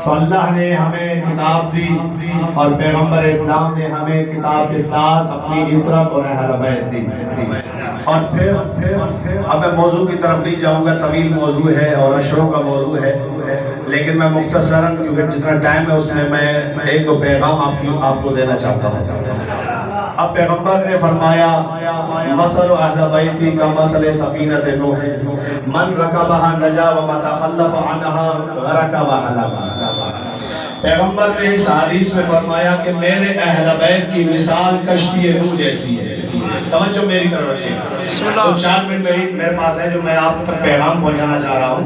تو اللہ نے ہمیں کتاب دی اور پیغمبر اسلام نے ہمیں کتاب کے ساتھ اپنی عبرت اور اہل بیت دی. اور پھر اب میں موضوع کی طرف نہیں جاؤں گا، طویل موضوع ہے اور اشروں کا موضوع ہے، لیکن میں مختصراً کیونکہ جتنا ٹائم ہے اس میں ایک دو پیغام آپ کو دینا چاہتا ہوں. اب پیغمبر نے فرمایا مثل اہل بیتی کا مثل سفینۃ نوح من رکبها نجا ومن تخلف عنها غرق وهلك. پیغمبر نے اس حدیث میں فرمایا کہ میرے اہل بیت کی مثال کشتی نوح جیسی ہے. توجہ میری طرف رکھیے، تو 4 منٹ میرے پاس ہے جو میں آپ تک پیغام پہنچانا چاہ رہا ہوں.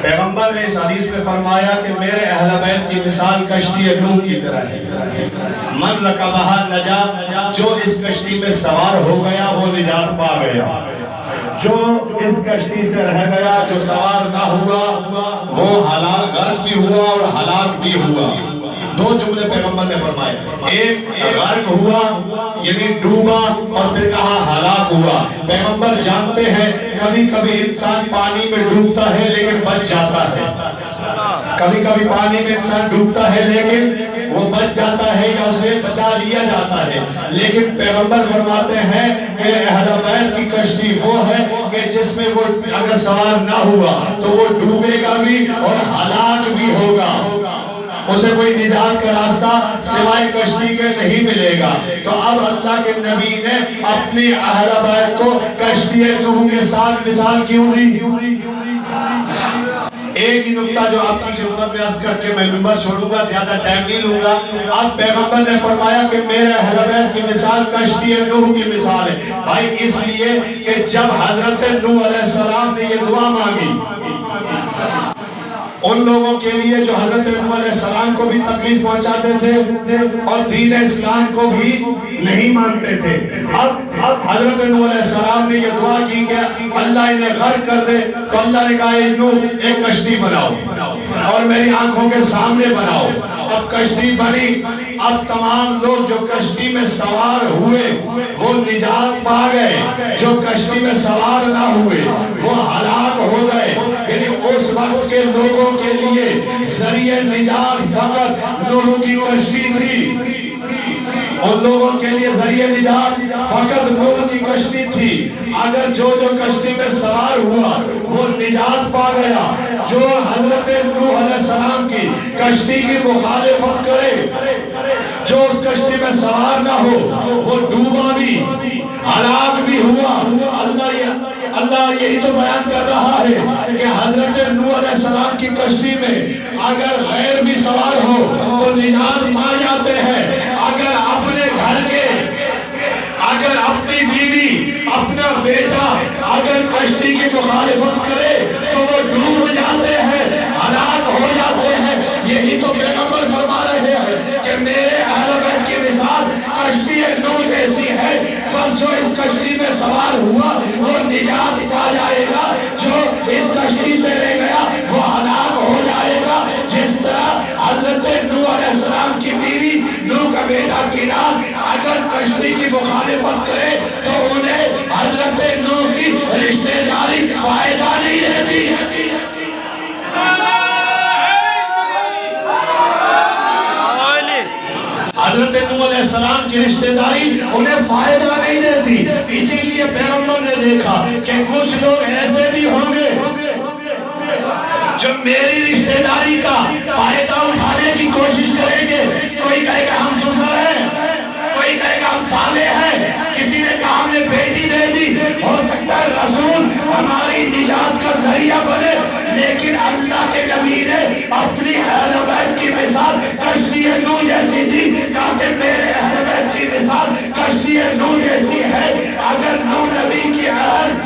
پیغمبر نے اس حدیث میں فرمایا کہ میرے اہل بیت کی مثال کشتی نوح کی طرح ہے. من رکبہا نجا، جو اس کشتی میں سوار ہو گیا وہ نجات پا گیا، جو اس کشتی سے رہ گیا، جو سوار نہ ہوا وہ غرق بھی ہوا اور ہلاک بھی ہوا. 2 جملے پیغمبر نے فرمائے، ایک غرق ہوا یعنی ڈوبا، اور پھر کہا ہلاک ہوا. پیغمبر جانتے ہیں کبھی کبھی انسان پانی میں ڈوبتا ہے لیکن بچ جاتا ہے، کبھی کبھی پانی میں انسان ڈوبتا ہے لیکن وہ بچ جاتا ہے یا اسے بچا لیا جاتا ہے. لیکن پیغمبر فرماتے ہیں کہ اہل بیت کی کشتی وہ ہے کہ جس میں وہ اگر سوار نہ ہوا تو وہ ڈوبے گا بھی اور ہلاک بھی ہوگا، اسے کوئی نجات کا راستہ سوائے کشتی کے نہیں ملے گا. تو اب اللہ کے نبی نے اپنی اہل بیت کو کشتی نوح کے ساتھ مثال کیوں دی؟ ایک ہی نکتہ جو آپ کی خدمت میں عرض کر کے میں منبر چھوڑوں گا، زیادہ ٹائم نہیں لوں گا. اب پیغمبر نے فرمایا کہ میرے اہل بیت کی مثال کشتی نوح کی مثال ہے. بھائی اس لیے کہ جب حضرت نوح علیہ السلام نے یہ دعا مانگی ان لوگوں کے لیے جو حضرت نوح علیہ السلام کو بھی تکلیف پہنچاتے تھے اور دین اسلام کو بھی نہیں مانتے تھے، اب حضرت نوح علیہ السلام نے یہ دعا کی کہ اللہ انہیں غرق کر دے. تو اللہ نے کہا اے نوح ایک کشتی بناؤ اور میری آنکھوں کے سامنے بناؤ. اب کشتی بنی. اب تمام لوگ جو کشتی میں سوار ہوئے وہ نجات پا گئے، جو کشتی میں سوار نہ ہوئے وہ ہلاک ہو گئے. یعنی اس وقت کے لوگوں کے لیے ذریعہ نجات فقط نوح کی کشتی تھی. ان لوگوں کے لیے ذریعہ نجات فقط نوح کی کشتی تھی. اگر جو کشتی میں سوار ہوا وہ نجات پا گیا، جو حضرت نوح علیہ السلام کی کشتی کی مخالفت کرے، جو اس کشتی میں سوار نہ ہو وہ ڈوبا بھی ہلاک بھی ہوا. اللہ یہی تو بیان کر رہا ہے کہ حضرت نوح علیہ السلام کی کشتی میں اگر غیر بھی سوار ہو تو نجات پا جاتے ہیں. اگر اپنے گھر کے، اگر اپنی بیوی، اپنا بیٹا اگر کشتی کی مخالفت کرے تو وہ ڈوب جاتے ہیں، ہلاک ہو جاتے ہیں. یہی تو پیغمبر فرما رہے ہیں کہ میرے اہل بیت کی مثال کشتی نوح جیسی ہے، پر جو اس کشتی میں سوار ہوا وہ نجات پا جائے گا، جو اس کشتی سے رہ گیا وہ ہلاک ہو جائے گا. جس طرح حضرت نوح علیہ السلام کی بیوی، نوح کا بیٹا کنان اگر کشتی کی مخالفت کرے تو انہیں حضرت نوح کی رشتہ داری فائدہ نہیں دیتی. حضرت نوح علیہ السلام کی رشتہ داری انہیں فائدہ نہیں دیتی. اسی لیے پیغمبر نے دیکھا کہ کچھ لوگ ایسے بھی ہوں گے جو میری رشتہ داری کا فائدہ اٹھانے کی کوشش کریں گے. کوئی کہے گا ہم سسر ہیں، کوئی کہے گا ہم سالے ہیں، کسی نے کہا ہم نے بیٹی دے دی. ہو سکتا ہے رسول ہماری نجات کا ذریعہ بنے، لیکن اللہ کے نبی نے اپنی اہل بیت کی مثال کشتی نوح جیسی دی. کہا کہ میرے اہل بیت کی مثال کشتی نوح جیسی ہے. اگر نوح نبی کی اہل،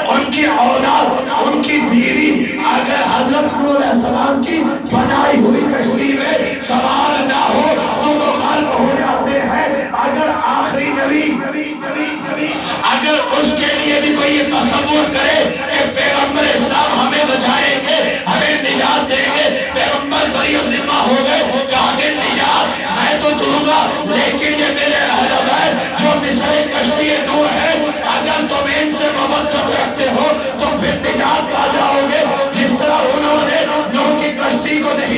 ان کی اولاد، ان کی بیوی اگر حضرت نوح علیہ السلام کی بنائی ہوئی کشتی میں سوار نہ ہو تو وہ غرق ہو جاتے ہیں. اگر آخری نبی اگر اس کے لیے بھی کوئی یہ تصور کرے کہ پیغمبر اسلام ہمیں بچائیں گے، ہمیں نجات دیں گے، پیغمبر بری و ذمہ ہو گئے، کہا کہ نجات میں تو دوں گا لیکن یہ میرے اہل بیت جو مثل کشتی نوح ہے، اگر تم ان سے محبت رکھتے ہو تو پھر نجات پا جاؤ گے. جس طرح انہوں نے نوح کی کشتی کو نہیں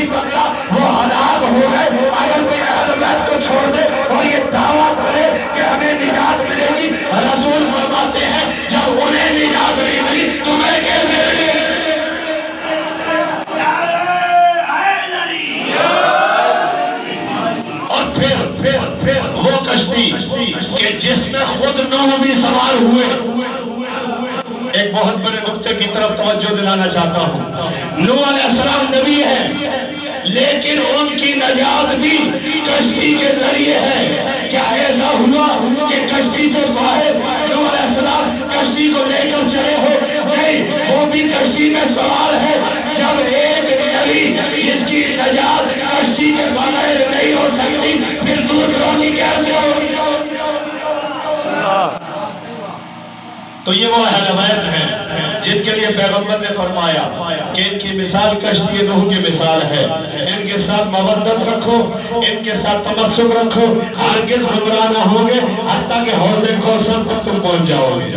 کہ جس میں خود نوح بھی سوار ہوئے. ایک بہت بڑے نقطے کی طرف توجہ دلانا چاہتا ہوں. نوح علیہ السلام نبی ہے لیکن ان کی نجات بھی کشتی کے ذریعے ہے. کیا ایسا ہوا کہ کشتی سے باہر نوح علیہ السلام کشتی کو لے کر چلے ہو؟ نہیں، وہ بھی کشتی میں سوار ہے. جب ایک نبی جس کی نجات کشتی کے بغیر نہیں ہو سکتی پھر دوسروں کی کیسے ہوگی؟ تو یہ وہ اہل بیت ہیں جن کے لیے پیغمبر نے فرمایا کہ ان کی مثال کشتی نوح کی مثال ہے. ان کے ساتھ مودت رکھو، ان کے ساتھ تمسک رکھو، ہرگز گمراہ نہ ہوں گے حتیٰ کہ حوض کوثر تک تم پہنچ جاؤ گے.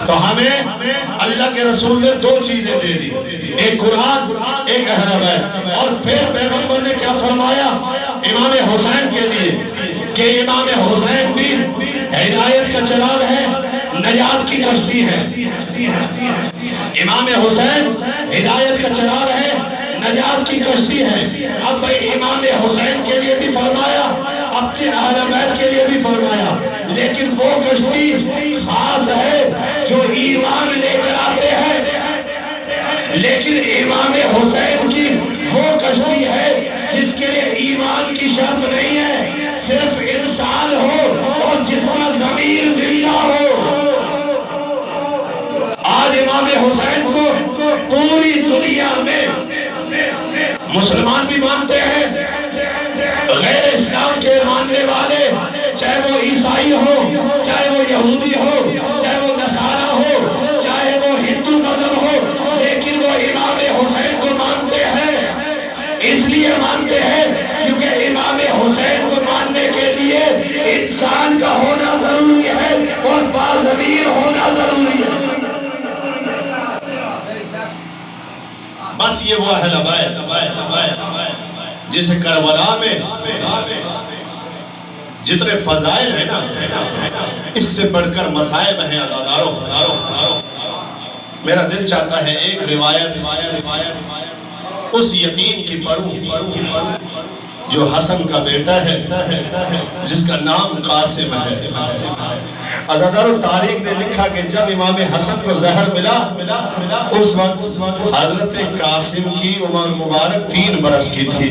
تو ہمیں اللہ کے رسول نے دو چیزیں دے دی، ایک قرآن، ایک اہل بیت. اور پھر پیغمبر نے کیا فرمایا امام حسین کے لیے کہ امام حسین بھی ہدایت کا چراغ ہے، نجات کی کشتی ہے. امام حسین ہدایت کا چراغ ہے، نجات کی کشتی ہے. اب امام حسین کے لیے بھی فرمایا، اپنے اہل بیت کے لیے بھی فرمایا، لیکن وہ کشتی خاص ہے جو ایمان لے کر آتے ہیں. لیکن امام حسین کی وہ کشتی ہے جس کے لیے ایمان کی شرط نہیں ہے، صرف انسان ہو اور جس کا ضمیر زندہ ہو. آج امام حسین کو پوری دنیا میں مسلمان بھی مانتے ہیں، غیر اسلام کے ماننے والے، چاہے وہ عیسائی ہو، چاہے وہ یہودی ہو، چاہے وہ نصارہ ہو، چاہے وہ ہندو مذہب ہو، لیکن وہ امام حسین کو مانتے ہیں. اس لیے مانتے ہیں کیونکہ امام حسین کو ماننے کے لیے انسان کا ہونا ضروری ہے اور باضمیر ہونا ضروری ہے. بس یہ وہ اہل بیت جسے کربلا میں جتنے فضائل ہیں نا اس سے بڑھ کر مصائب ہیں. عزاداروں، میرا دل چاہتا ہے ایک روایت اس یتیم کی پڑھوں جو حسن کا بیٹا ہے جس کا نام قاسم ہے. عزاداروں، تاریخ نے لکھا کہ جب امام حسن کو زہر ملا اس وقت حضرت قاسم کی عمر مبارک 3 برس کی تھی.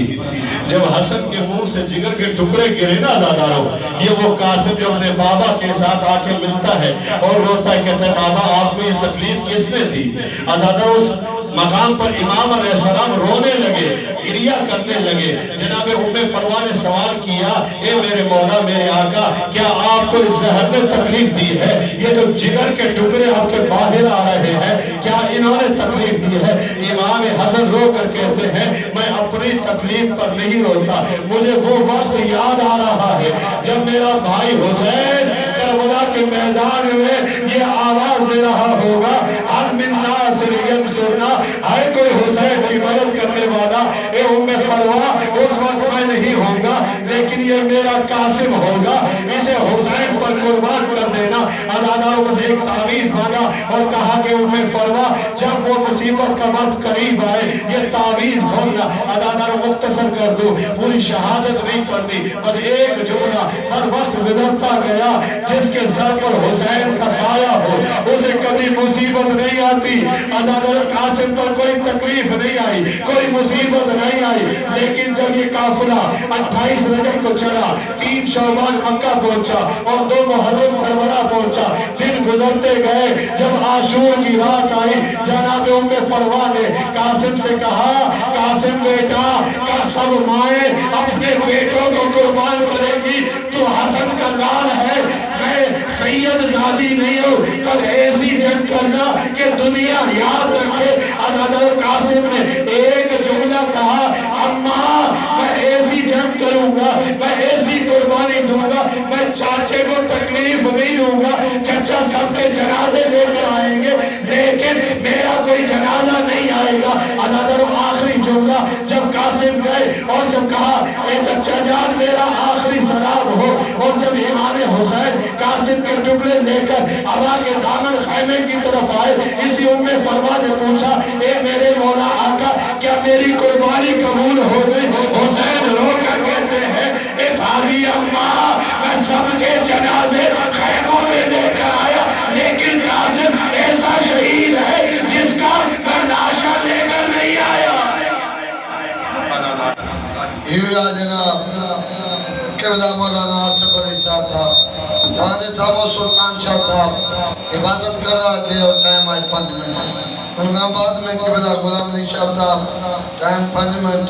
جب حسن کے منہ سے جگر کے ٹکڑے گرے نا عزاداروں، یہ وہ قاسم جو اپنے بابا کے ساتھ آ کے ملتا ہے اور روتا ہے، کہتا ہے بابا آپ کو یہ تکلیف کس نے دی؟ عزاداروں، اس مقام پر امام علیہ السلام رونے لگے، گریہ کرنے لگے. جناب ام فروا نے سوال کیا، اے میرے مولا، میرے آقا، کیا آپ کو اس زہر نے تکلیف دی ہے؟ یہ جو جگر کے ٹکڑے آپ کے باہر آ رہے ہیں، کیا انہوں نے تکلیف دی ہے؟ امام حسن رو کر کہتے ہیں میں اپنی تکلیف پر نہیں روتا، مجھے وہ وقت یاد آ رہا ہے جب میرا بھائی حسین کربلا کے میدان میں یہ آواز دے رہا ہوگا، ہر من ناصر ینصرنا، ہے کوئی حسین کی مدد کرنے والا؟ اے ام فروا، اس وقت میں نہیں ہوں گا لیکن یہ میرا قاسم ہوگا، اسے حسین پر قربان کر دینا. عزاداروں بس ایک تعویذ مانگا اور کہا کہ ام فروا جب وہ مصیبت کا وقت قریب آئے یہ تعویذ کھولنا. عزاداروں مختصر کر دوں، پوری شہادت نہیں پڑھنی، بس ایک جملہ. ہر وقت گزرتا گیا جس کے سر پر حسین کا سایہ ہو اسے کبھی مصیبت نہیں آتی. عزاداروں قاسم پر کوئی تکلیف نہیں آئی، کوئی مصیبت نہیں آئی. لیکن جب یہ قافلہ 28 رجب کو چلا، 3 شعبان مکہ پہنچا اور 2 محرم کربلا پہنچا، دن گزرتے گئے. جب عاشور کی رات آئی، جناب ام فروا نے قاسم سے کہا، قاسم بیٹا، کیا سب مائیں اپنے بیٹوں کو قربان کرے گی؟ تو حسن کا لال ہے، میں سید زادی نہیں ہوں. کل ایسی جنگ کرنا کہ دنیا یاد رکھے. عزادار قاسم نے ایک جملہ کہا، اماں میں ایسی جنگ کروں گا، میں ایسی قربانی دوں گا، میں چاچے کو تکلیف نہیں دوں گا. چچا سب کے جنازے لے کر آئیں گے لیکن میرا کوئی جنازہ نہیں آئے گا. عزادار آخری جملہ جب قاسم گئے اور جب کہا اے چچا جان میرا آخری سلام ہو، اور جب امام حسین قاسم کے ٹکڑے لے کر ابا کے دامن خیمے کی طرف آئے، اسی ام فروا نے پوچھا اے میرے مولا آقا کیا میری قربانی قبول ہو گئی؟ حسین رو کر کہتے ہیں اے بھائی اماں میں سب کے جنازے مولانا آصف علی شاہ صاحب دانے تھامو سلطان شاہ صاحب عبادت کرا دے اور ٹائم آج 5 منٹ ان کا بعد میں قبلہ غلام علی شاہ صاحب ٹائم 5 منٹ